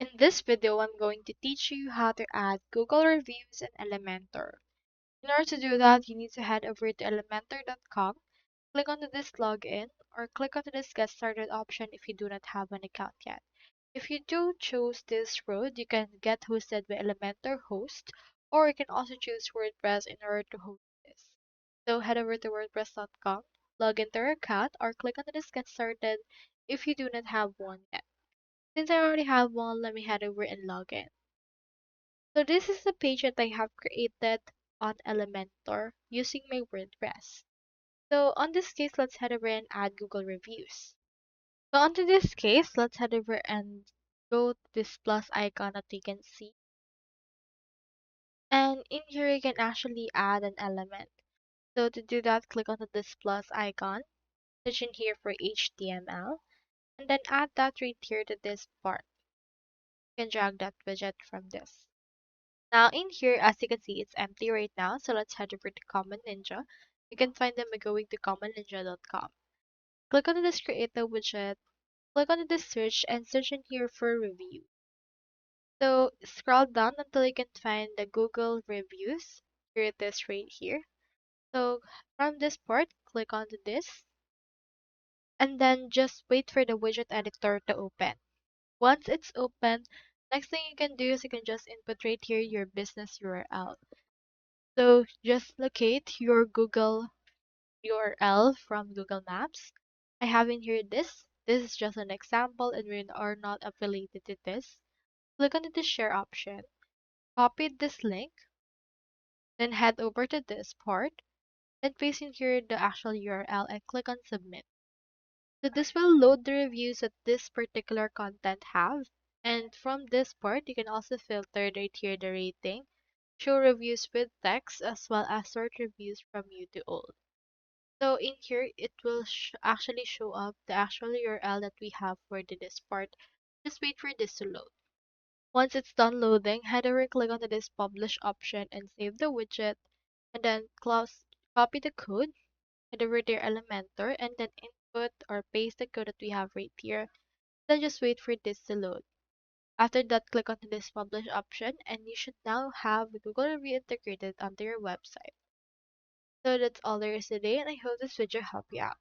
In this video, I'm going to teach you how to add Google reviews in Elementor. In order to do that, you need to head over to elementor.com, click on this login, or click on this get started option if you do not have an account yet. If you do choose this road, you can get hosted by Elementor host, or you can also choose WordPress in order to host this. So head over to wordpress.com, log into your account, or click on this get started if you do not have one yet. Since I already have one, let me head over and log in. So this is the page that I have created on Elementor using my WordPress. So on this case, let's head over and add Google reviews. So onto this case, let's head over and go to this plus icon that you can see. And in here, you can actually add an element. So to do that, click on this plus icon, search in here for HTML, and then add that right here to this part. You can drag that widget from this. Now in here, as you can see, it's empty right now. So let's head over to Common Ninja. You can find them by going to commonninja.com. Click on this create a widget, click on this search and search in here for review. So scroll down until you can find the Google reviews. Here it is right here. So from this part, click onto this and then just wait for the widget editor to open. Once it's open, next thing you can do is you can just input right here your business URL. So just locate your Google URL from Google Maps. I have in here this. This is just an example and we are not affiliated to this. Click on the share option. Copy this link. Then head over to this part. Then paste in here the actual URL and click on submit. So this will load the reviews that this particular content have. And from this part, you can also filter right here the rating, show reviews with text as well as sort reviews from new to old. So in here, it will actually show up the actual URL that we have for this part. Just wait for this to load. Once it's done loading, head over, click on this publish option and save the widget. And then copy the code, head over to your Elementor, and then input or paste the code that we have right here. Then just wait for this to load. After that, click on this publish option, and you should now have the Google review integrated onto your website. So that's all there is today, and I hope this video helped you out.